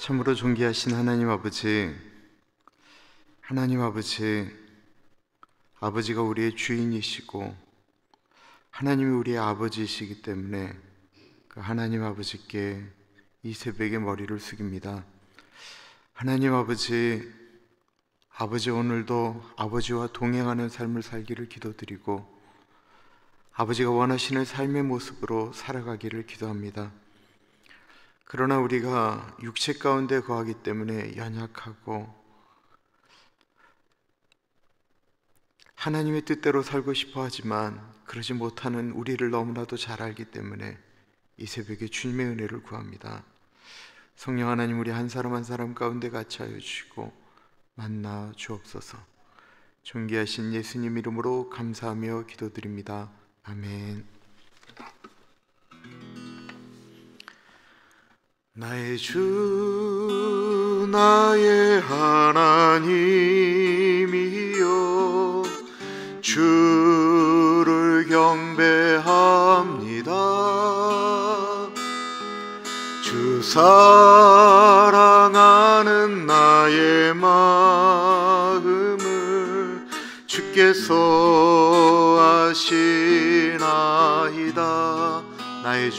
참으로 존귀하신 하나님 아버지, 하나님 아버지, 아버지가 우리의 주인이시고 하나님이 우리의 아버지이시기 때문에 그 하나님 아버지께 이 새벽에 머리를 숙입니다. 하나님 아버지, 아버지 오늘도 아버지와 동행하는 삶을 살기를 기도드리고 아버지가 원하시는 삶의 모습으로 살아가기를 기도합니다. 그러나 우리가 육체 가운데 거하기 때문에 연약하고 하나님의 뜻대로 살고 싶어 하지만 그러지 못하는 우리를 너무나도 잘 알기 때문에 이 새벽에 주님의 은혜를 구합니다. 성령 하나님, 우리 한 사람 한 사람 가운데 같이 하여 주시고 만나 주옵소서. 존귀하신 예수님 이름으로 감사하며 기도드립니다. 아멘. 나의 주 나의 하나님이여, 주를 경배합니다. 주 사랑하는 나의 마음을 주께서 아시나이다. 나의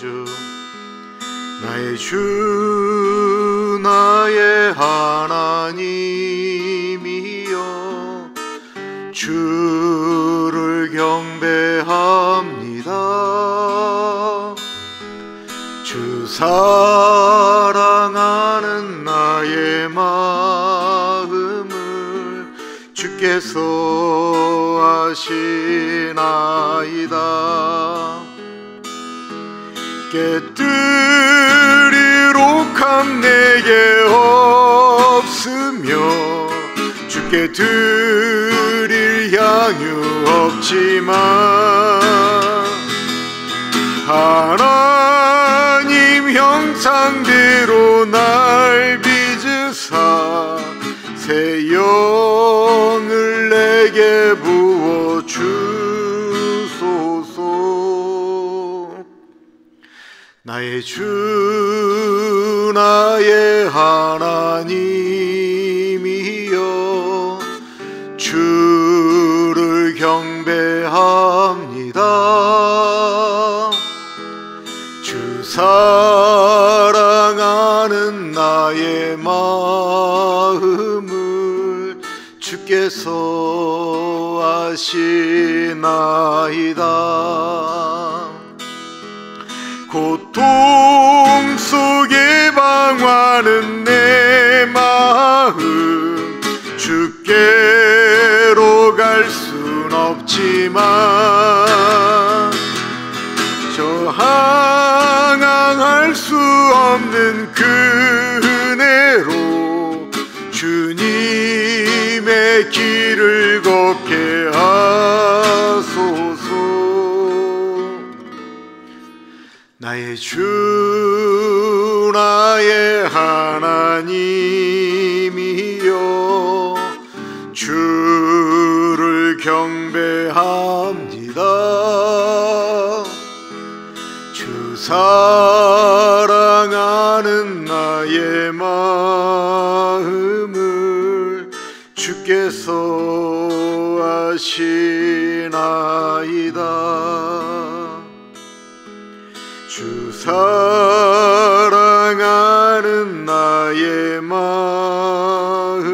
주 나의 하나님이여, 주를 경배합니다. 주 사랑하는 나의 마음을 주께서 아시나이다. 깨뜨릴 옥함 내게 없으며 주께 드릴 향유 없지만 하나님 형상대로 날 빚으사 새 영을 내게 부어주소서. 나의 주 나의 하나님이여, 주를 경배합니다. 주 사랑하는 나의 마음을 주께서 아시나이다. 고통 속에 방황하는 내 마음 주께로 갈 순 없지만 저항할 수 없는 그 은혜로 주님의 길을 걷게 하소서. 나의 주 나의 하나님이여, 주를 경배합니다. 주 사랑하는 나의 마음을 주께서 아시나이다. 주 사랑하는 나의 마음을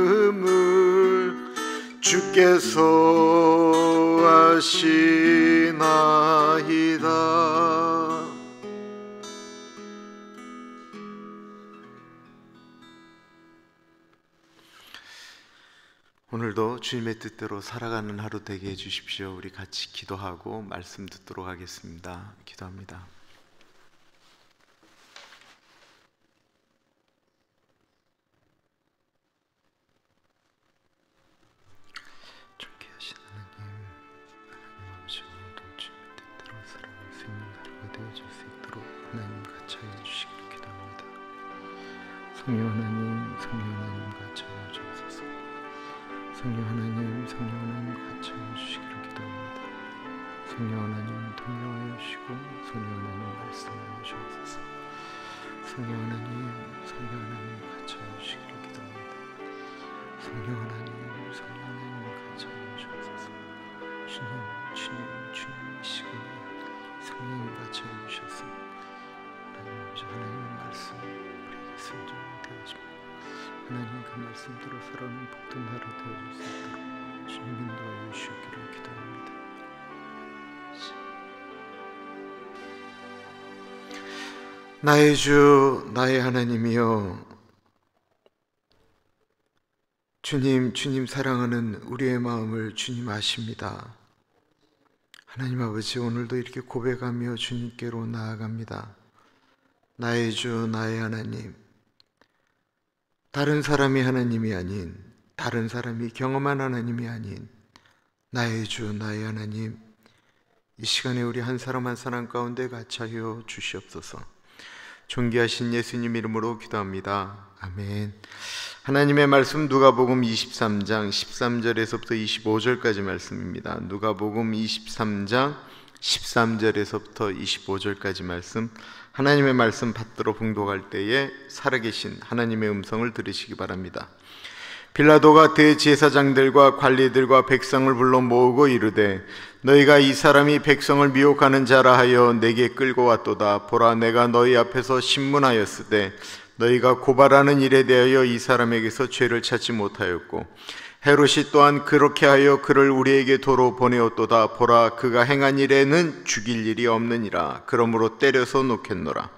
주께서 아시나이다. 오늘도 주님의 뜻대로 살아가는 하루 되게 해주십시오. 우리 같이 기도하고 말씀 듣도록 하겠습니다. 기도합니다. 존귀하신 하나님 아버지, 오늘도 주님의 뜻대로 살아갈 수 있는 하루가 되어줄 수 있도록 하나님 같이 하여 주시기를 기도합니다. 성령 하나님 같이 하여 주옵소서. 성령 하나님 같이 하여 주시기를 기도합니다. 성령 하나님 동행하여 주시고 성령 하나님 말씀하여 주옵소서. 성령 하나님, 성령 하나님 같이 주시기를 기도합니다. 성령 하나님, 성령 하나님 같이 주셔서 주님 이 시간에 성령님 같이 주셔서 하나님의 말씀 우리에게 성전되어 주십니다. 하나님 그 말씀대로 살아가는 복된 하루 되어줄 수 있도록 주님 인도하여 주시기를 기도합니다. 나의 주, 나의 하나님이여, 주님 사랑하는 우리의 마음을 주님 아십니다. 하나님 아버지, 오늘도 이렇게 고백하며 주님께로 나아갑니다. 나의 주, 나의 하나님, 다른 사람이 하나님이 아닌, 다른 사람이 경험한 하나님이 아닌 나의 주, 나의 하나님, 이 시간에 우리 한 사람 한 사람 가운데 같이하여 주시옵소서. 존귀하신 예수님 이름으로 기도합니다. 아멘. 하나님의 말씀 누가복음 23장 13절에서부터 25절까지 말씀입니다. 누가복음 23장 13절에서부터 25절까지 말씀, 하나님의 말씀 받들어 봉독할 때에 살아계신 하나님의 음성을 들으시기 바랍니다. 빌라도가 대제사장들과 관리들과 백성을 불러 모으고 이르되, 너희가 이 사람이 백성을 미혹하는 자라 하여 내게 끌고 왔도다. 보라, 내가 너희 앞에서 신문하였으되 너희가 고발하는 일에 대하여 이 사람에게서 죄를 찾지 못하였고, 헤롯이 또한 그렇게 하여 그를 우리에게 도로 보내었도다. 보라, 그가 행한 일에는 죽일 일이 없느니라. 그러므로 때려서 놓겠노라.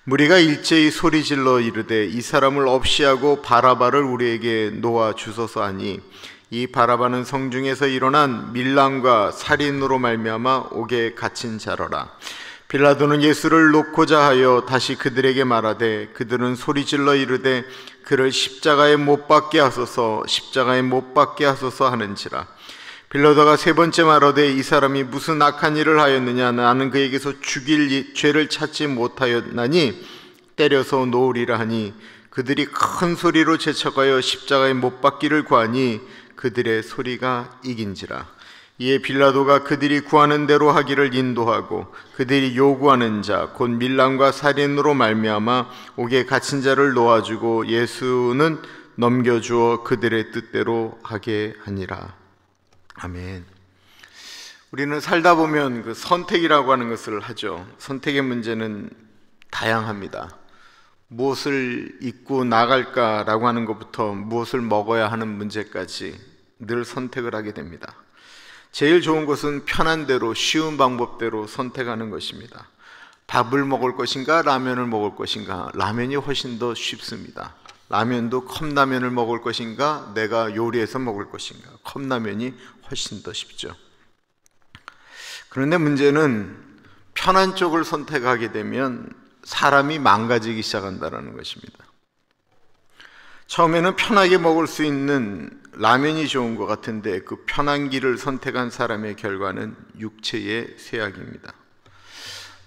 무리가 일제히 소리질러 이르되, 이 사람을 없이하고 바라바를 우리에게 놓아 주소서 하니, 이 바라바는 성중에서 일어난 밀람과 살인으로 말미암아 옥에 갇힌 자러라. 빌라도는 예수를 놓고자 하여 다시 그들에게 말하되, 그들은 소리질러 이르되 그를 십자가에 못 박게 하소서, 십자가에 못 박게 하소서 하는지라. 빌라도가 세 번째 말하되, 이 사람이 무슨 악한 일을 하였느냐? 나는 그에게서 죽일 죄를 찾지 못하였나니 때려서 놓으리라 하니, 그들이 큰 소리로 재촉하여 십자가에 못 박기를 구하니 그들의 소리가 이긴지라. 이에 빌라도가 그들이 구하는 대로 하기를 인도하고, 그들이 요구하는 자 곧 밀람과 살인으로 말미암아 옥에 갇힌 자를 놓아주고 예수는 넘겨주어 그들의 뜻대로 하게 하니라. 아멘. 우리는 살다 보면 그 선택이라고 하는 것을 하죠. 선택의 문제는 다양합니다. 무엇을 입고 나갈까라고 하는 것부터 무엇을 먹어야 하는 문제까지 늘 선택을 하게 됩니다. 제일 좋은 것은 편한 대로, 쉬운 방법대로 선택하는 것입니다. 밥을 먹을 것인가, 라면을 먹을 것인가? 라면이 훨씬 더 쉽습니다. 라면도 컵라면을 먹을 것인가, 내가 요리해서 먹을 것인가? 컵라면이 훨씬 더 쉽죠. 그런데 문제는 편한 쪽을 선택하게 되면 사람이 망가지기 시작한다는 것입니다. 처음에는 편하게 먹을 수 있는 라면이 좋은 것 같은데, 그 편한 길을 선택한 사람의 결과는 육체의 쇠약입니다.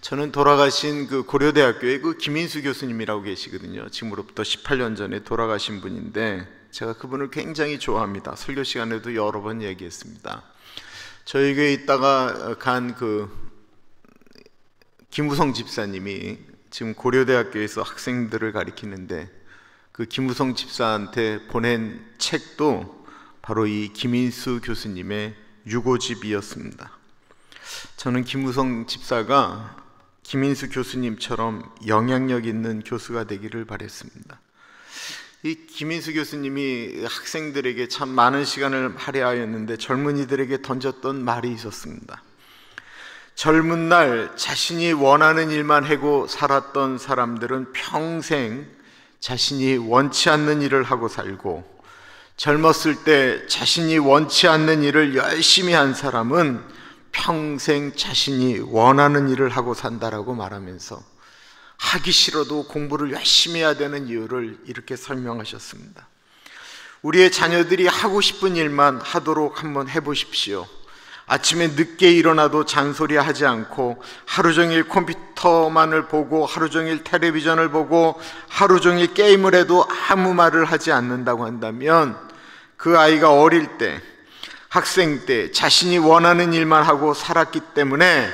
저는 돌아가신 그 고려대학교의 그 김인수 교수님이라고 계시거든요. 지금으로부터 18년 전에 돌아가신 분인데, 제가 그분을 굉장히 좋아합니다. 설교 시간에도 여러 번 얘기했습니다. 저희 교회에 있다가 간 그 김우성 집사님이 지금 고려대학교에서 학생들을 가리키는데, 그 김우성 집사한테 보낸 책도 바로 이 김인수 교수님의 유고집이었습니다. 저는 김우성 집사가 김인수 교수님처럼 영향력 있는 교수가 되기를 바랬습니다. 이 김인수 교수님이 학생들에게 참 많은 시간을 할애하였는데 젊은이들에게 던졌던 말이 있었습니다. 젊은 날 자신이 원하는 일만 하고 살았던 사람들은 평생 자신이 원치 않는 일을 하고 살고, 젊었을 때 자신이 원치 않는 일을 열심히 한 사람은 평생 자신이 원하는 일을 하고 산다라고 말하면서 하기 싫어도 공부를 열심히 해야 되는 이유를 이렇게 설명하셨습니다. 우리의 자녀들이 하고 싶은 일만 하도록 한번 해보십시오. 아침에 늦게 일어나도 잔소리하지 않고 하루 종일 컴퓨터만을 보고 하루 종일 텔레비전을 보고 하루 종일 게임을 해도 아무 말을 하지 않는다고 한다면, 그 아이가 어릴 때, 학생 때 자신이 원하는 일만 하고 살았기 때문에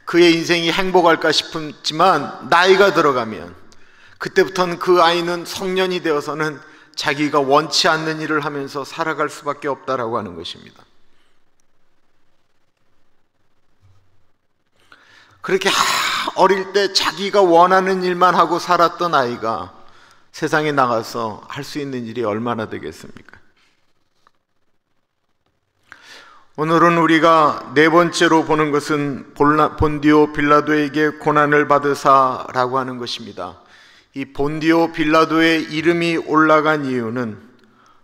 그의 인생이 행복할까 싶지만, 나이가 들어가면 그때부터는 그 아이는 성년이 되어서는 자기가 원치 않는 일을 하면서 살아갈 수밖에 없다라고 하는 것입니다. 그렇게 어릴 때 자기가 원하는 일만 하고 살았던 아이가 세상에 나가서 할 수 있는 일이 얼마나 되겠습니까? 오늘은 우리가 네 번째로 보는 것은 본디오 빌라도에게 고난을 받으사라고 하는 것입니다. 이 본디오 빌라도의 이름이 올라간 이유는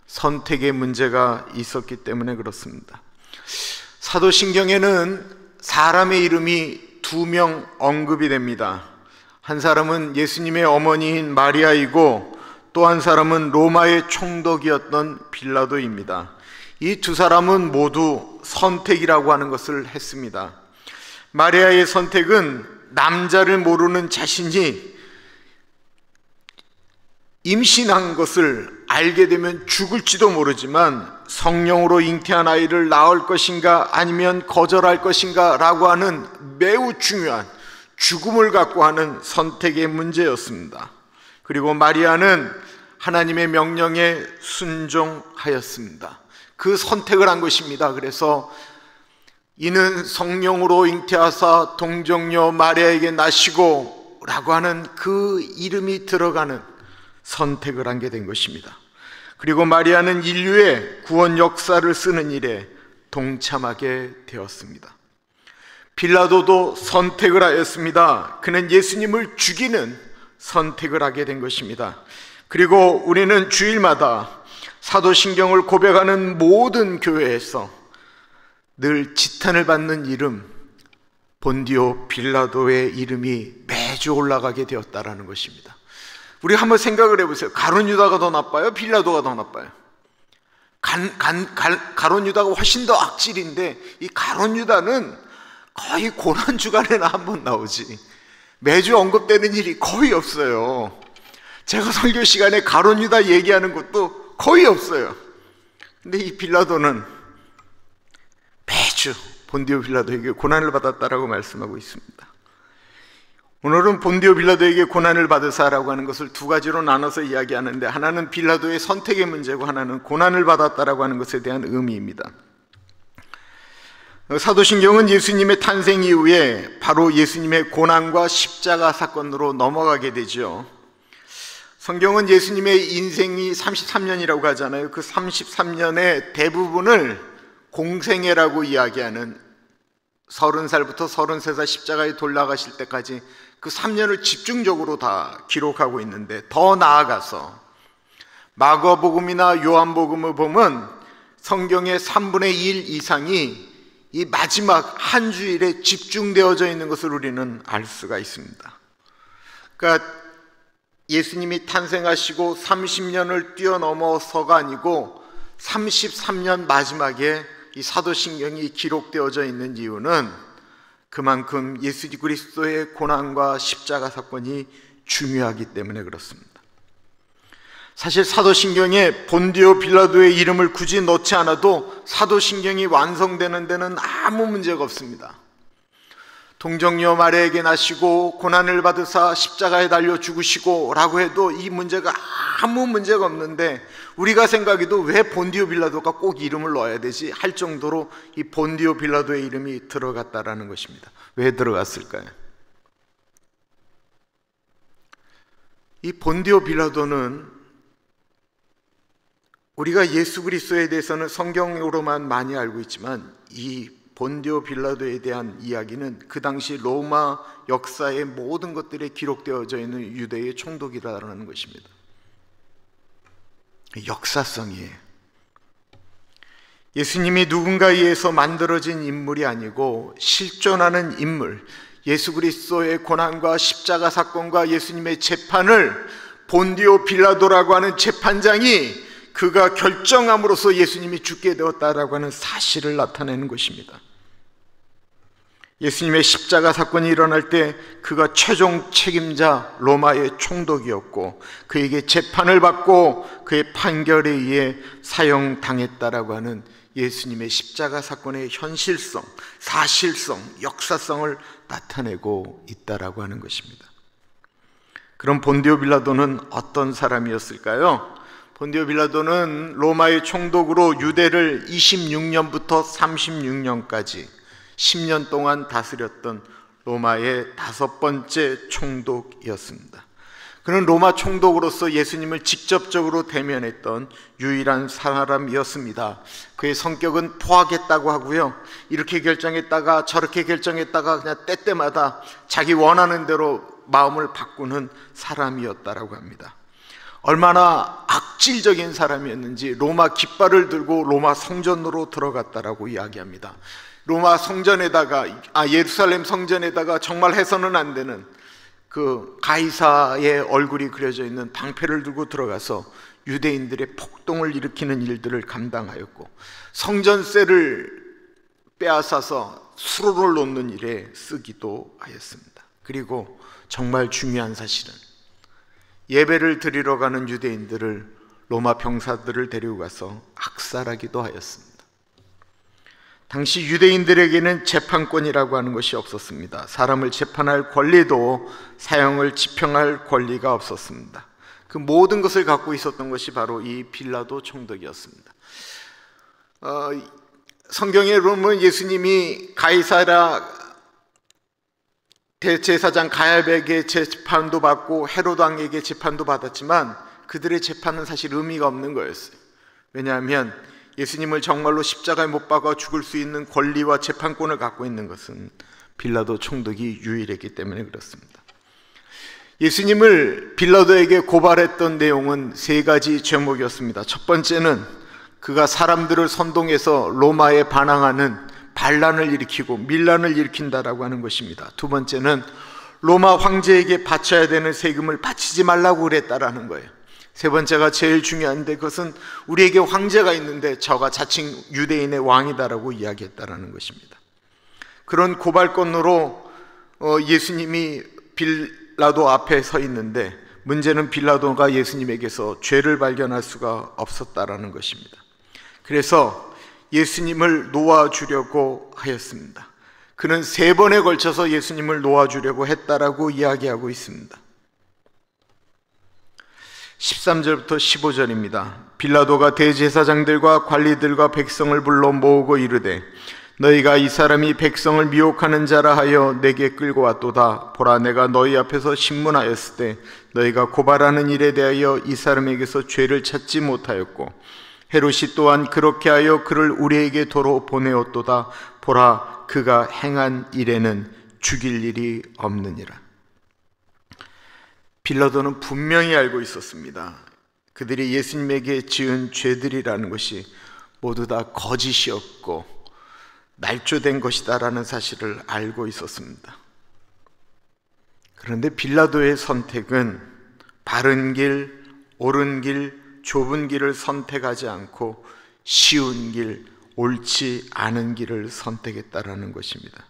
선택의 문제가 있었기 때문에 그렇습니다. 사도신경에는 사람의 이름이 2명 언급이 됩니다. 한 사람은 예수님의 어머니인 마리아이고 또 한 사람은 로마의 총독이었던 빌라도입니다. 이 두 사람은 모두 선택이라고 하는 것을 했습니다. 마리아의 선택은 남자를 모르는 자신이 임신한 것을 알게 되면 죽을지도 모르지만 성령으로 잉태한 아이를 낳을 것인가 아니면 거절할 것인가 라고 하는 매우 중요한 죽음을 갖고 하는 선택의 문제였습니다. 그리고 마리아는 하나님의 명령에 순종하였습니다. 그 선택을 한 것입니다. 그래서 이는 성령으로 잉태하사 동정녀 마리아에게 나시고 라고 하는 그 이름이 들어가는 선택을 하게 된 것입니다. 그리고 마리아는 인류의 구원 역사를 쓰는 일에 동참하게 되었습니다. 빌라도도 선택을 하였습니다. 그는 예수님을 죽이는 선택을 하게 된 것입니다. 그리고 우리는 주일마다 사도신경을 고백하는 모든 교회에서 늘 지탄을 받는 이름 본디오 빌라도의 이름이 매주 올라가게 되었다라는 것입니다. 우리 한번 생각을 해보세요. 가룟 유다가 더 나빠요? 빌라도가 더 나빠요? 가룟 유다가 훨씬 더 악질인데 이 가룟 유다는 거의 고난 주간에나 한 번 나오지 매주 언급되는 일이 거의 없어요. 제가 설교 시간에 가룟 유다 얘기하는 것도 거의 없어요. 근데 이 빌라도는 매주 본디오 빌라도에게 고난을 받았다라고 말씀하고 있습니다. 오늘은 본디오 빌라도에게 고난을 받으사라고 하는 것을 두 가지로 나눠서 이야기하는데, 하나는 빌라도의 선택의 문제고 하나는 고난을 받았다라고 하는 것에 대한 의미입니다. 사도신경은 예수님의 탄생 이후에 바로 예수님의 고난과 십자가 사건으로 넘어가게 되죠. 성경은 예수님의 인생이 33년이라고 하잖아요. 그 33년의 대부분을 공생애라고 이야기하는 30살부터 33살 십자가에 돌아가실 때까지 그 3년을 집중적으로 다 기록하고 있는데, 더 나아가서 마가복음이나 요한복음을 보면 성경의 3분의 1 이상이 이 마지막 한 주일에 집중되어져 있는 것을 우리는 알 수가 있습니다. 그러니까 예수님이 탄생하시고 30년을 뛰어넘어서가 아니고 33년 마지막에 이 사도신경이 기록되어져 있는 이유는 그만큼 예수 그리스도의 고난과 십자가 사건이 중요하기 때문에 그렇습니다. 사실 사도신경에 본디오 빌라도의 이름을 굳이 넣지 않아도 사도신경이 완성되는 데는 아무 문제가 없습니다. 동정녀 마리아에게 나시고 고난을 받으사 십자가에 달려 죽으시고 라고 해도 이 문제가 아무 문제가 없는데, 우리가 생각해도 왜 본디오 빌라도가 꼭 이름을 넣어야 되지 할 정도로 이 본디오 빌라도의 이름이 들어갔다라는 것입니다. 왜 들어갔을까요? 이 본디오 빌라도는 우리가 예수 그리스도에 대해서는 성경으로만 많이 알고 있지만, 이 본디오 빌라도에 대한 이야기는 그 당시 로마 역사의 모든 것들에 기록되어져 있는 유대의 총독이라는 것입니다. 역사성이에요. 예수님이 누군가에 의해서 만들어진 인물이 아니고 실존하는 인물, 예수 그리스도의 고난과 십자가 사건과 예수님의 재판을 본디오 빌라도라고 하는 재판장이 그가 결정함으로써 예수님이 죽게 되었다라고 하는 사실을 나타내는 것입니다. 예수님의 십자가 사건이 일어날 때 그가 최종 책임자 로마의 총독이었고, 그에게 재판을 받고 그의 판결에 의해 사형당했다라고 하는 예수님의 십자가 사건의 현실성, 사실성, 역사성을 나타내고 있다라고 하는 것입니다. 그럼 본디오 빌라도는 어떤 사람이었을까요? 본디오 빌라도는 로마의 총독으로 유대를 26년부터 36년까지 10년 동안 다스렸던 로마의 5번째 총독이었습니다. 그는 로마 총독으로서 예수님을 직접적으로 대면했던 유일한 사람이었습니다. 그의 성격은 포하겠다고 하고요, 이렇게 결정했다가 저렇게 결정했다가 그냥 때때마다 자기 원하는 대로 마음을 바꾸는 사람이었다라고 합니다. 얼마나 악질적인 사람이었는지 로마 깃발을 들고 로마 성전으로 들어갔다라고 이야기합니다. 로마 성전에다가, 예루살렘 성전에다가 정말 해서는 안 되는 그 가이사의 얼굴이 그려져 있는 방패를 들고 들어가서 유대인들의 폭동을 일으키는 일들을 감당하였고, 성전세를 빼앗아서 수로를 놓는 일에 쓰기도 하였습니다. 그리고 정말 중요한 사실은 예배를 드리러 가는 유대인들을 로마 병사들을 데리고 가서 학살하기도 하였습니다. 당시 유대인들에게는 재판권이라고 하는 것이 없었습니다. 사람을 재판할 권리도 사형을 집행할 권리가 없었습니다. 그 모든 것을 갖고 있었던 것이 바로 이 빌라도 총독이었습니다. 성경에 보면 예수님이 가이사라 대제사장 가야베에게 재판도 받고 헤로드 왕에게 재판도 받았지만 그들의 재판은 사실 의미가 없는 거였어요. 왜냐하면 예수님을 정말로 십자가에 못 박아 죽을 수 있는 권리와 재판권을 갖고 있는 것은 빌라도 총독이 유일했기 때문에 그렇습니다. 예수님을 빌라도에게 고발했던 내용은 3가지 제목이었습니다. 첫 번째는 그가 사람들을 선동해서 로마에 반항하는 반란을 일으키고 밀란을 일으킨다라고 하는 것입니다. 두 번째는 로마 황제에게 바쳐야 되는 세금을 바치지 말라고 그랬다라는 거예요. 세 번째가 제일 중요한데, 그것은 우리에게 황제가 있는데 저가 자칭 유대인의 왕이다라고 이야기했다라는 것입니다. 그런 고발건으로 예수님이 빌라도 앞에 서 있는데, 문제는 빌라도가 예수님에게서 죄를 발견할 수가 없었다라는 것입니다. 그래서 예수님을 놓아주려고 하였습니다. 그는 3번에 걸쳐서 예수님을 놓아주려고 했다라고 이야기하고 있습니다. 13절부터 15절입니다. 빌라도가 대제사장들과 관리들과 백성을 불러 모으고 이르되, 너희가 이 사람이 백성을 미혹하는 자라 하여 내게 끌고 왔도다. 보라, 내가 너희 앞에서 신문하였을 때 너희가 고발하는 일에 대하여 이 사람에게서 죄를 찾지 못하였고, 헤롯이 또한 그렇게 하여 그를 우리에게 도로 보내었도다. 보라, 그가 행한 일에는 죽일 일이 없느니라. 빌라도는 분명히 알고 있었습니다. 그들이 예수님에게 지은 죄들이라는 것이 모두 다 거짓이었고 날조된 것이다라는 사실을 알고 있었습니다. 그런데 빌라도의 선택은 바른 길, 옳은 길, 좁은 길을 선택하지 않고 쉬운 길, 옳지 않은 길을 선택했다라는 것입니다.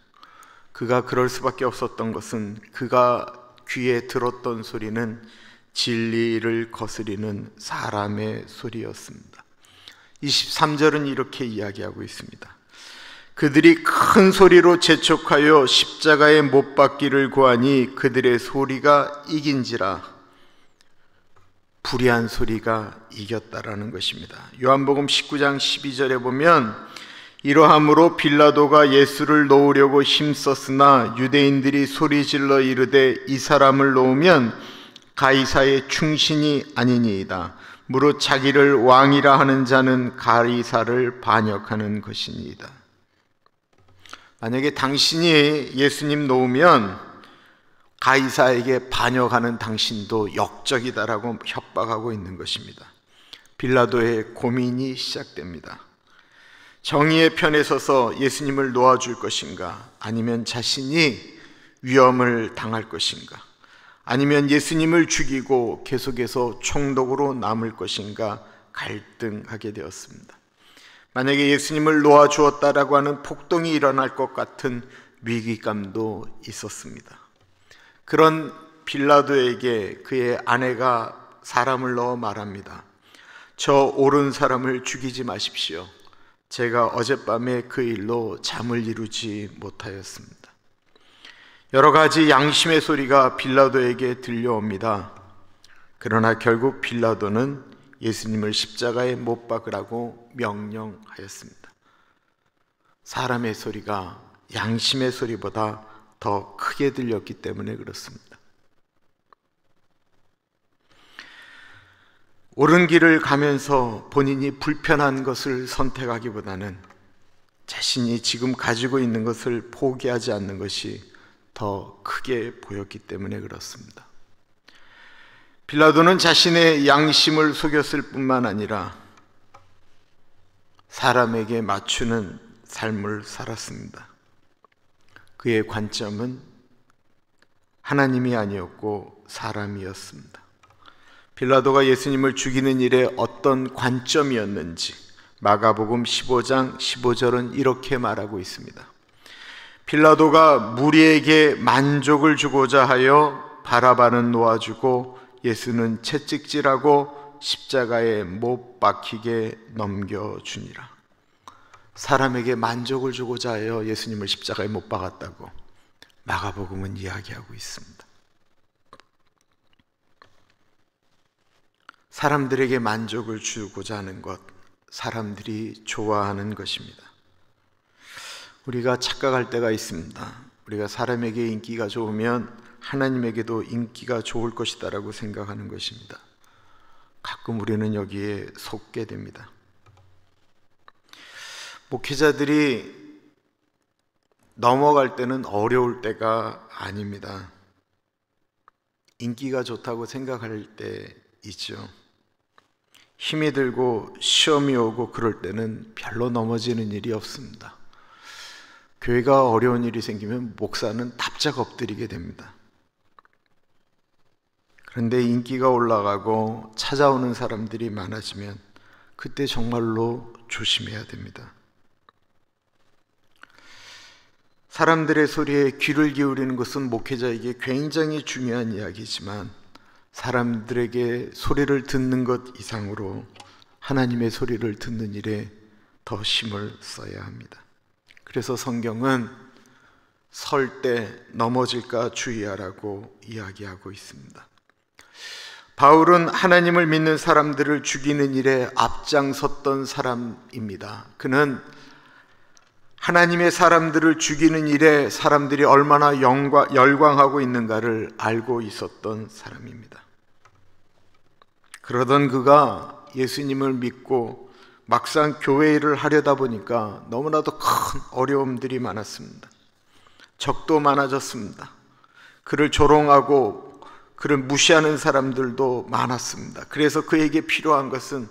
그가 그럴 수밖에 없었던 것은 그가 귀에 들었던 소리는 진리를 거스리는 사람의 소리였습니다. 23절은 이렇게 이야기하고 있습니다. 그들이 큰 소리로 재촉하여 십자가에 못 박기를 구하니 그들의 소리가 이긴지라. 불의한 소리가 이겼다라는 것입니다. 요한복음 19장 12절에 보면, 이러함으로 빌라도가 예수를 놓으려고 힘썼으나 유대인들이 소리질러 이르되 이 사람을 놓으면 가이사의 충신이 아니니이다. 무릇 자기를 왕이라 하는 자는 가이사를 반역하는 것이니이다. 만약에 당신이 예수님 놓으면 가이사에게 반역하는 당신도 역적이다라고 협박하고 있는 것입니다. 빌라도의 고민이 시작됩니다. 정의의 편에 서서 예수님을 놓아줄 것인가, 아니면 자신이 위험을 당할 것인가, 아니면 예수님을 죽이고 계속해서 총독으로 남을 것인가 갈등하게 되었습니다. 만약에 예수님을 놓아주었다라고 하는 폭동이 일어날 것 같은 위기감도 있었습니다. 그런 빌라도에게 그의 아내가 사람을 넣어 말합니다. 저 옳은 사람을 죽이지 마십시오. 제가 어젯밤에 그 일로 잠을 이루지 못하였습니다. 여러 가지 양심의 소리가 빌라도에게 들려옵니다. 그러나 결국 빌라도는 예수님을 십자가에 못 박으라고 명령하였습니다. 사람의 소리가 양심의 소리보다 더 크게 들렸기 때문에 그렇습니다. 옳은 길을 가면서 본인이 불편한 것을 선택하기보다는 자신이 지금 가지고 있는 것을 포기하지 않는 것이 더 크게 보였기 때문에 그렇습니다. 빌라도는 자신의 양심을 속였을 뿐만 아니라 사람에게 맞추는 삶을 살았습니다. 그의 관점은 하나님이 아니었고 사람이었습니다. 빌라도가 예수님을 죽이는 일에 어떤 관점이었는지 마가복음 15장 15절은 이렇게 말하고 있습니다. 빌라도가 무리에게 만족을 주고자 하여 바라바는 놓아주고 예수는 채찍질하고 십자가에 못 박히게 넘겨주니라. 사람에게 만족을 주고자 하여 예수님을 십자가에 못 박았다고 마가복음은 이야기하고 있습니다. 사람들에게 만족을 주고자 하는 것, 사람들이 좋아하는 것입니다. 우리가 착각할 때가 있습니다. 우리가 사람에게 인기가 좋으면 하나님에게도 인기가 좋을 것이다 라고 생각하는 것입니다. 가끔 우리는 여기에 속게 됩니다. 목회자들이 넘어갈 때는 어려울 때가 아닙니다. 인기가 좋다고 생각할 때 있죠. 힘이 들고 시험이 오고 그럴 때는 별로 넘어지는 일이 없습니다. 교회가 어려운 일이 생기면 목사는 납작 엎드리게 됩니다. 그런데 인기가 올라가고 찾아오는 사람들이 많아지면 그때 정말로 조심해야 됩니다. 사람들의 소리에 귀를 기울이는 것은 목회자에게 굉장히 중요한 이야기지만 사람들에게 소리를 듣는 것 이상으로 하나님의 소리를 듣는 일에 더 힘을 써야 합니다. 그래서 성경은 설 때 넘어질까 주의하라고 이야기하고 있습니다. 바울은 하나님을 믿는 사람들을 죽이는 일에 앞장섰던 사람입니다. 그는 하나님의 사람들을 죽이는 일에 사람들이 얼마나 열광하고 있는가를 알고 있었던 사람입니다. 그러던 그가 예수님을 믿고 막상 교회 일을 하려다 보니까 너무나도 큰 어려움들이 많았습니다. 적도 많아졌습니다. 그를 조롱하고 그를 무시하는 사람들도 많았습니다. 그래서 그에게 필요한 것은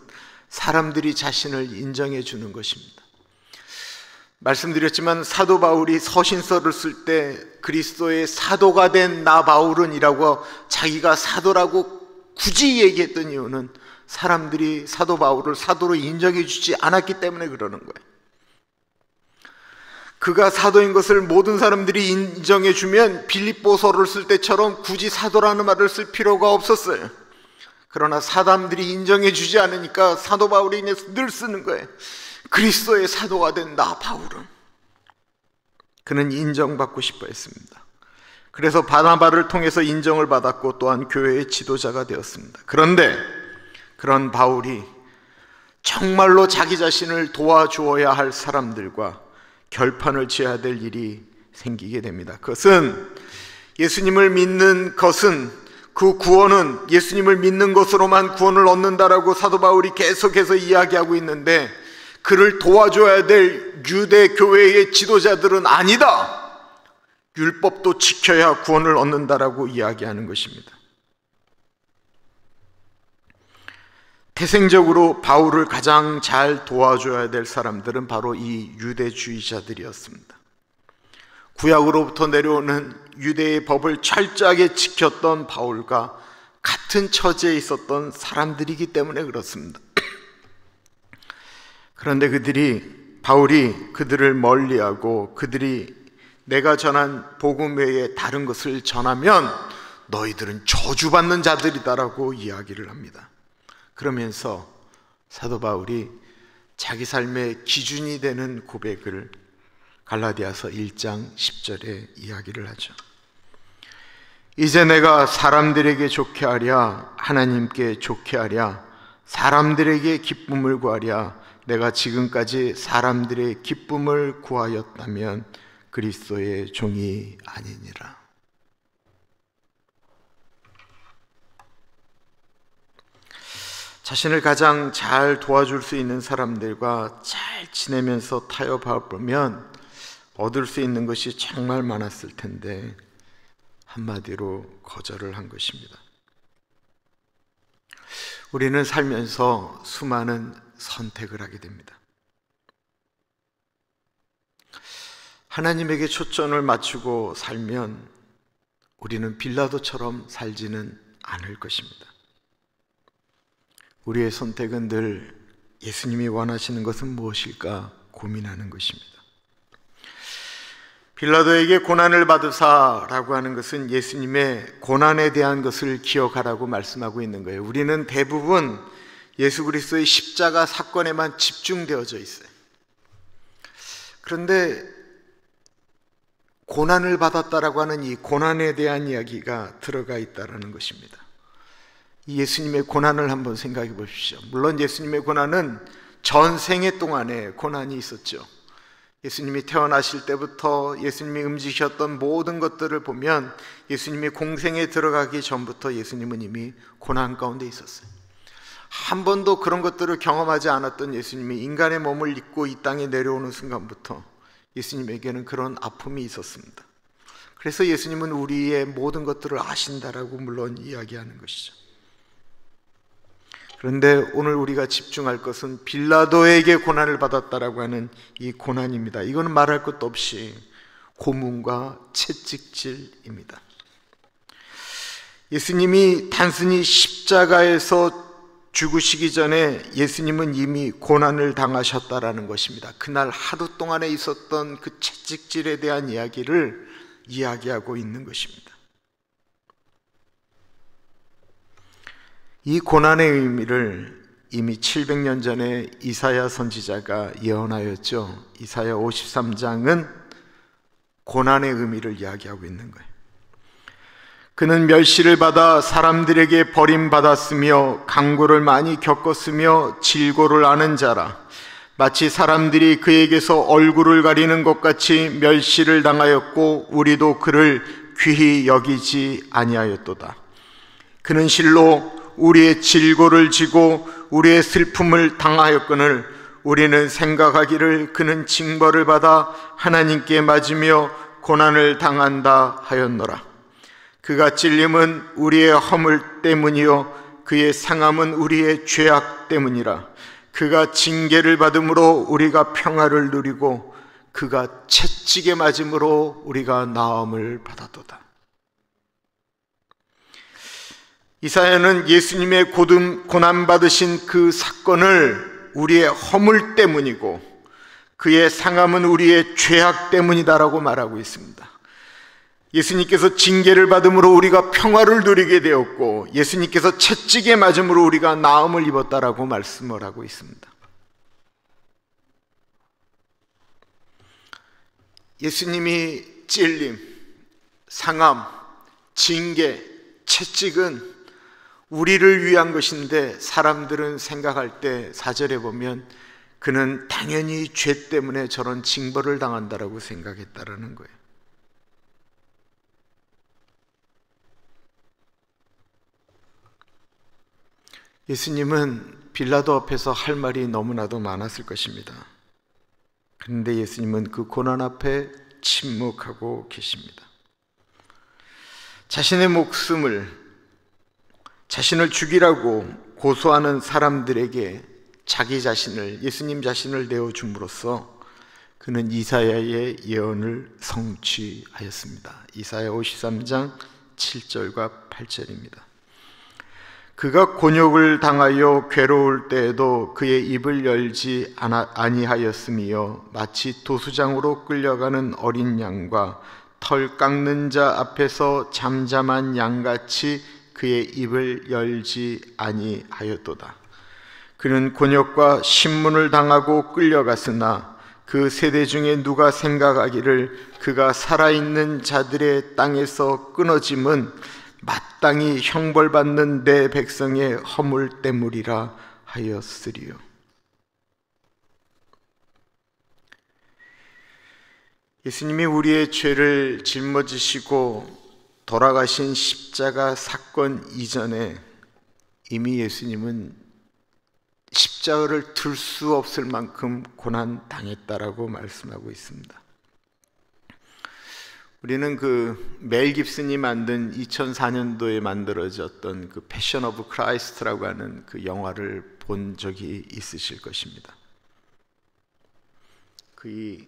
사람들이 자신을 인정해 주는 것입니다. 말씀드렸지만 사도 바울이 서신서를 쓸 때 그리스도의 사도가 된 나 바울은이라고 자기가 사도라고 굳이 얘기했던 이유는 사람들이 사도 바울을 사도로 인정해 주지 않았기 때문에 그러는 거예요. 그가 사도인 것을 모든 사람들이 인정해 주면 빌립보서를 쓸 때처럼 굳이 사도라는 말을 쓸 필요가 없었어요. 그러나 사람들이 인정해 주지 않으니까 사도 바울이 늘 쓰는 거예요. 그리스도의 사도가 된 나 바울은. 그는 인정받고 싶어 했습니다. 그래서 바나바를 통해서 인정을 받았고 또한 교회의 지도자가 되었습니다. 그런데 그런 바울이 정말로 자기 자신을 도와주어야 할 사람들과 결판을 지어야 될 일이 생기게 됩니다. 그것은 예수님을 믿는 것은 그 구원은 예수님을 믿는 것으로만 구원을 얻는다라고 사도 바울이 계속해서 이야기하고 있는데 그를 도와줘야 될 유대 교회의 지도자들은 아니다. 율법도 지켜야 구원을 얻는다라고 이야기하는 것입니다. 태생적으로 바울을 가장 잘 도와줘야 될 사람들은 바로 이 유대주의자들이었습니다. 구약으로부터 내려오는 유대의 법을 철저하게 지켰던 바울과 같은 처지에 있었던 사람들이기 때문에 그렇습니다. 그런데 바울이 그들을 멀리하고 그들이 내가 전한 복음 외에 다른 것을 전하면 너희들은 저주받는 자들이다라고 이야기를 합니다. 그러면서 사도 바울이 자기 삶의 기준이 되는 고백을 갈라디아서 1장 10절에 이야기를 하죠. 이제 내가 사람들에게 좋게 하랴, 하나님께 좋게 하랴, 사람들에게 기쁨을 구하랴. 내가 지금까지 사람들의 기쁨을 구하였다면 그리스도의 종이 아니니라. 자신을 가장 잘 도와줄 수 있는 사람들과 잘 지내면서 타협해보면 얻을 수 있는 것이 정말 많았을 텐데 한마디로 거절을 한 것입니다. 우리는 살면서 수많은 선택을 하게 됩니다. 하나님에게 초점을 맞추고 살면 우리는 빌라도처럼 살지는 않을 것입니다. 우리의 선택은 늘 예수님이 원하시는 것은 무엇일까 고민하는 것입니다. 빌라도에게 고난을 받으사라고 하는 것은 예수님의 고난에 대한 것을 기억하라고 말씀하고 있는 거예요. 우리는 대부분 예수 그리스도의 십자가 사건에만 집중되어져 있어요. 그런데 고난을 받았다라고 하는 이 고난에 대한 이야기가 들어가 있다는 것입니다. 이 예수님의 고난을 한번 생각해 보십시오. 물론 예수님의 고난은 전생애 동안에 고난이 있었죠. 예수님이 태어나실 때부터 예수님이 움직이셨던 모든 것들을 보면 예수님이 공생에 들어가기 전부터 예수님은 이미 고난 가운데 있었어요. 한 번도 그런 것들을 경험하지 않았던 예수님이 인간의 몸을 입고 이 땅에 내려오는 순간부터 예수님에게는 그런 아픔이 있었습니다. 그래서 예수님은 우리의 모든 것들을 아신다라고 물론 이야기하는 것이죠. 그런데 오늘 우리가 집중할 것은 빌라도에게 고난을 받았다라고 하는 이 고난입니다. 이거는 말할 것도 없이 고문과 채찍질입니다. 예수님이 단순히 십자가에서 죽으시기 전에 예수님은 이미 고난을 당하셨다라는 것입니다. 그날 하루 동안에 있었던 그 채찍질에 대한 이야기를 이야기하고 있는 것입니다. 이 고난의 의미를 이미 700년 전에 이사야 선지자가 예언하였죠. 이사야 53장은 고난의 의미를 이야기하고 있는 거예요. 그는 멸시를 받아 사람들에게 버림받았으며 강고를 많이 겪었으며 질고를 아는 자라. 마치 사람들이 그에게서 얼굴을 가리는 것 같이 멸시를 당하였고 우리도 그를 귀히 여기지 아니하였도다. 그는 실로 우리의 질고를 지고 우리의 슬픔을 당하였거늘 우리는 생각하기를 그는 징벌을 받아 하나님께 맞으며 고난을 당한다 하였노라. 그가 찔림은 우리의 허물 때문이요 그의 상함은 우리의 죄악 때문이라. 그가 징계를 받음으로 우리가 평화를 누리고 그가 채찍에 맞음으로 우리가 나음을 받았도다. 이사야는 예수님의 고난받으신 그 사건을 우리의 허물 때문이고 그의 상함은 우리의 죄악 때문이다라고 말하고 있습니다. 예수님께서 징계를 받음으로 우리가 평화를 누리게 되었고 예수님께서 채찍에 맞음으로 우리가 나음을 입었다라고 말씀을 하고 있습니다. 예수님이 찔림, 상함, 징계, 채찍은 우리를 위한 것인데 사람들은 생각할 때 4절에 보면 그는 당연히 죄 때문에 저런 징벌을 당한다라고 생각했다라는 거예요. 예수님은 빌라도 앞에서 할 말이 너무나도 많았을 것입니다. 그런데 예수님은 그 고난 앞에 침묵하고 계십니다. 자신의 목숨을 자신을 죽이라고 고소하는 사람들에게 자기 자신을, 예수님 자신을 내어줌으로써 그는 이사야의 예언을 성취하였습니다. 이사야 53장 7절과 8절입니다. 그가 곤욕을 당하여 괴로울 때에도 그의 입을 열지 아니하였으며 마치 도수장으로 끌려가는 어린 양과 털 깎는 자 앞에서 잠잠한 양같이 그의 입을 열지 아니하였도다. 그는 곤욕과 신문을 당하고 끌려갔으나 그 세대 중에 누가 생각하기를 그가 살아있는 자들의 땅에서 끊어짐은 마땅히 형벌받는 내 백성의 허물 때문이라 하였으리요. 예수님이 우리의 죄를 짊어지시고 돌아가신 십자가 사건 이전에 이미 예수님은 십자가를 들 수 없을 만큼 고난 당했다라고 말씀하고 있습니다. 우리는 그 멜 깁슨이 만든 2004년도에 만들어졌던 그 패션 오브 크라이스트라고 하는 그 영화를 본 적이 있으실 것입니다. 그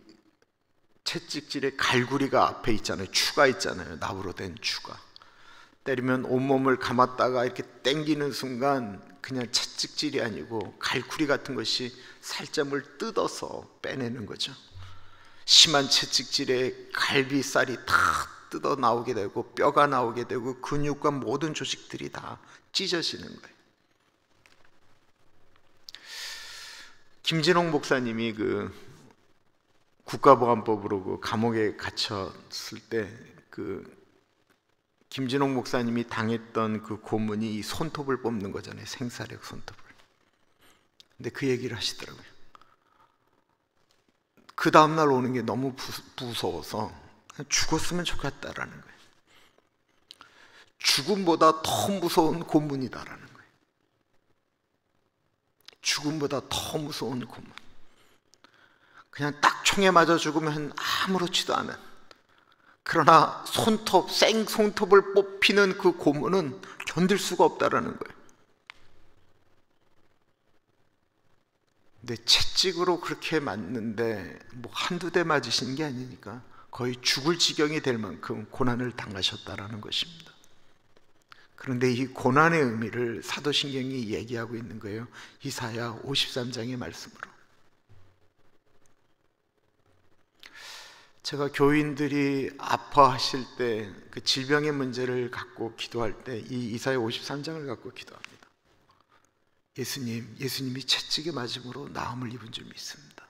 채찍질에 갈구리가 앞에 있잖아요. 추가 있잖아요. 나무로 된 추가. 때리면 온몸을 감았다가 이렇게 당기는 순간 그냥 채찍질이 아니고 갈구리 같은 것이 살점을 뜯어서 빼내는 거죠. 심한 채찍질에 갈비살이 다 뜯어 나오게 되고 뼈가 나오게 되고 근육과 모든 조직들이 다 찢어지는 거예요. 김진홍 목사님이 그 국가보안법으로 그 감옥에 갇혔을 때 그 김진홍 목사님이 당했던 그 고문이 이 손톱을 뽑는 거잖아요. 생사력 손톱을. 근데 그 얘기를 하시더라고요. 그 다음날 오는 게 너무 무서워서 죽었으면 좋겠다라는 거예요. 죽음보다 더 무서운 고문이다라는 거예요. 죽음보다 더 무서운 고문. 그냥 딱 총에 맞아 죽으면 아무렇지도 않은, 그러나 손톱, 생손톱을 뽑히는 그 고문은 견딜 수가 없다라는 거예요. 근데 채찍으로 그렇게 맞는데 뭐 한두 대 맞으신 게 아니니까 거의 죽을 지경이 될 만큼 고난을 당하셨다라는 것입니다. 그런데 이 고난의 의미를 사도신경이 얘기하고 있는 거예요. 이사야 53장의 말씀으로. 제가 교인들이 아파하실 때 그 질병의 문제를 갖고 기도할 때 이 이사야 53장을 갖고 기도합니다. 예수님이 채찍에 맞음으로 나음을 입은 줄 믿습니다.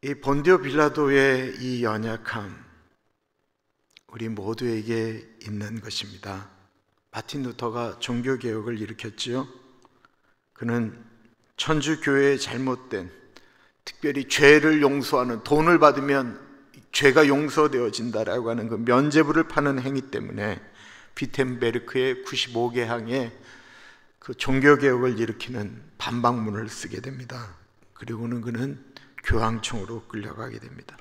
이 본디오 빌라도의 이 연약함, 우리 모두에게 있는 것입니다. 마틴 루터가 종교개혁을 일으켰지요. 그는 천주교회의 잘못된, 특별히 죄를 용서하는, 돈을 받으면 죄가 용서되어진다라고 하는 그 면죄부를 파는 행위 때문에 비텐베르크의 95개 항에 그 종교개혁을 일으키는 반박문을 쓰게 됩니다. 그리고는 그는 교황청으로 끌려가게 됩니다.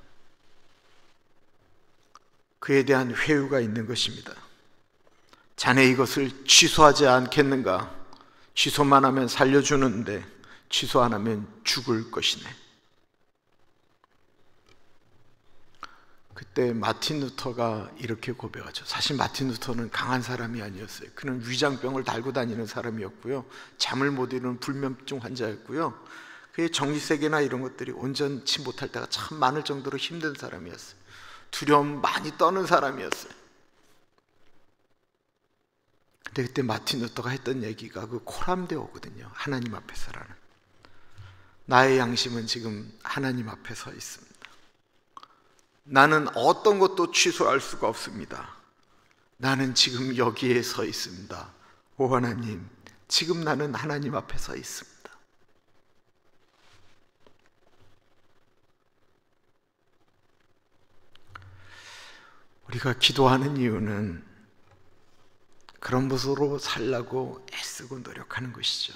그에 대한 회유가 있는 것입니다. 자네 이것을 취소하지 않겠는가? 취소만 하면 살려주는데 취소 안 하면 죽을 것이네. 그때 마틴 루터가 이렇게 고백하죠. 사실 마틴 루터는 강한 사람이 아니었어요. 그는 위장병을 달고 다니는 사람이었고요, 잠을 못 이루는 불면증 환자였고요, 그의 정신세계나 이런 것들이 온전치 못할 때가 참 많을 정도로 힘든 사람이었어요. 두려움 많이 떠는 사람이었어요. 근데 그때 마틴 루터가 했던 얘기가 그 코람데오거든요. 하나님 앞에 서라는. 나의 양심은 지금 하나님 앞에 서 있습니다. 나는 어떤 것도 취소할 수가 없습니다. 나는 지금 여기에 서 있습니다. 오 하나님, 지금 나는 하나님 앞에 서 있습니다. 우리가 기도하는 이유는 그런 모습으로 살라고 애쓰고 노력하는 것이죠.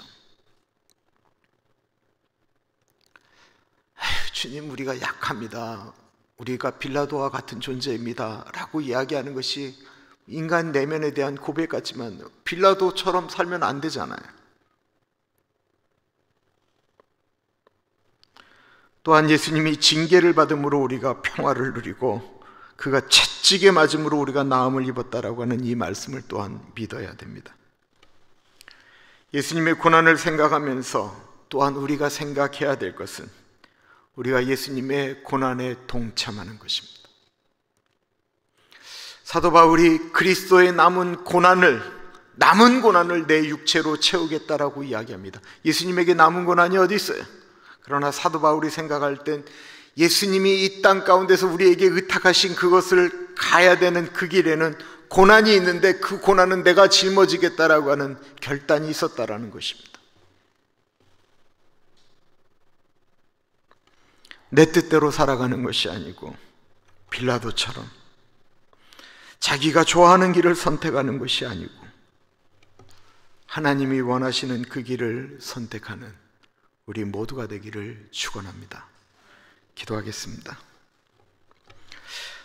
주님, 우리가 약합니다. 우리가 빌라도와 같은 존재입니다 라고 이야기하는 것이 인간 내면에 대한 고백 같지만 빌라도처럼 살면 안 되잖아요. 또한 예수님이 징계를 받음으로 우리가 평화를 누리고 그가 채찍에 맞음으로 우리가 나음을 입었다라고 하는 이 말씀을 또한 믿어야 됩니다. 예수님의 고난을 생각하면서 또한 우리가 생각해야 될 것은 우리가 예수님의 고난에 동참하는 것입니다. 사도 바울이 그리스도의 남은 고난을 내 육체로 채우겠다라고 이야기합니다. 예수님에게 남은 고난이 어디 있어요? 그러나 사도 바울이 생각할 땐 예수님이 이 땅 가운데서 우리에게 의탁하신 그것을 가야 되는 그 길에는 고난이 있는데 그 고난은 내가 짊어지겠다라고 하는 결단이 있었다라는 것입니다. 내 뜻대로 살아가는 것이 아니고 빌라도처럼 자기가 좋아하는 길을 선택하는 것이 아니고 하나님이 원하시는 그 길을 선택하는 우리 모두가 되기를 축원합니다. 기도하겠습니다.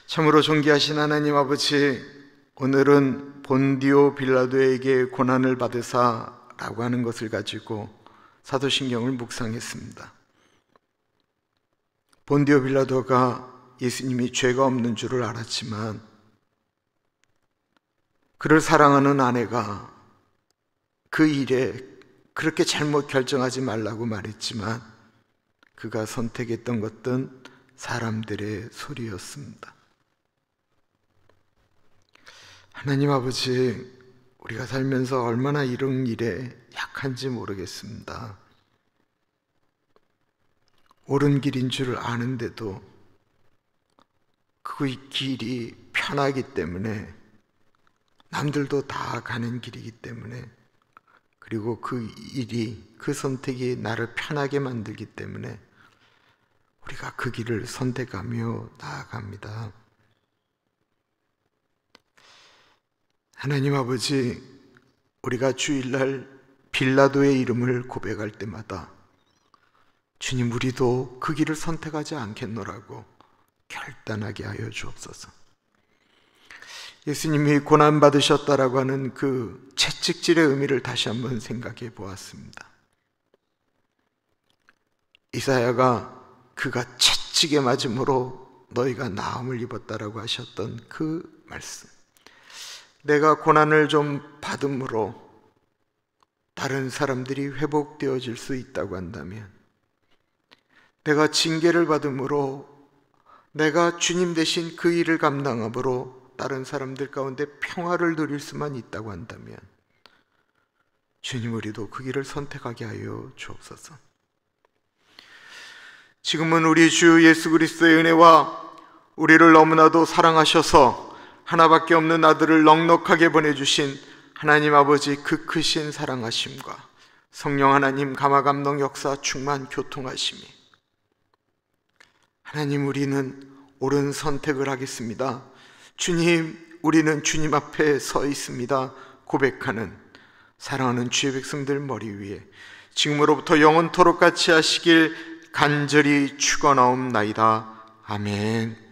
참으로 존귀하신 하나님 아버지, 오늘은 본디오 빌라도에게 고난을 받으사라고 하는 것을 가지고 사도신경을 묵상했습니다. 본디오 빌라도가 예수님이 죄가 없는 줄을 알았지만 그를 사랑하는 아내가 그 일에 그렇게 잘못 결정하지 말라고 말했지만 그가 선택했던 것은 사람들의 소리였습니다. 하나님 아버지, 우리가 살면서 얼마나 이런 일에 약한지 모르겠습니다. 옳은 길인 줄 아는데도 그 길이 편하기 때문에, 남들도 다 가는 길이기 때문에, 그리고 그 일이, 그 선택이 나를 편하게 만들기 때문에 우리가 그 길을 선택하며 나아갑니다. 하나님 아버지, 우리가 주일날 빌라도의 이름을 고백할 때마다 주님, 우리도 그 길을 선택하지 않겠노라고 결단하게 하여 주옵소서. 예수님이 고난받으셨다라고 하는 그 채찍질의 의미를 다시 한번 생각해 보았습니다. 이사야가 그가 채찍에 맞음으로 너희가 나음을 입었다라고 하셨던 그 말씀, 내가 고난을 좀 받음으로 다른 사람들이 회복되어질 수 있다고 한다면, 내가 징계를 받음으로 내가 주님 대신 그 일을 감당함으로 다른 사람들 가운데 평화를 누릴 수만 있다고 한다면 주님, 우리도 그 길을 선택하게 하여 주옵소서. 지금은 우리 주 예수 그리스도의 은혜와 우리를 너무나도 사랑하셔서 하나밖에 없는 아들을 넉넉하게 보내주신 하나님 아버지 그 크신 사랑하심과 성령 하나님 감화감동 역사 충만 교통하심이, 하나님, 우리는 옳은 선택을 하겠습니다. 주님, 우리는 주님 앞에 서 있습니다 고백하는 사랑하는 주의 백성들 머리 위에 지금으로부터 영원토록 같이 하시길 간절히 축원하옵나이다. 아멘.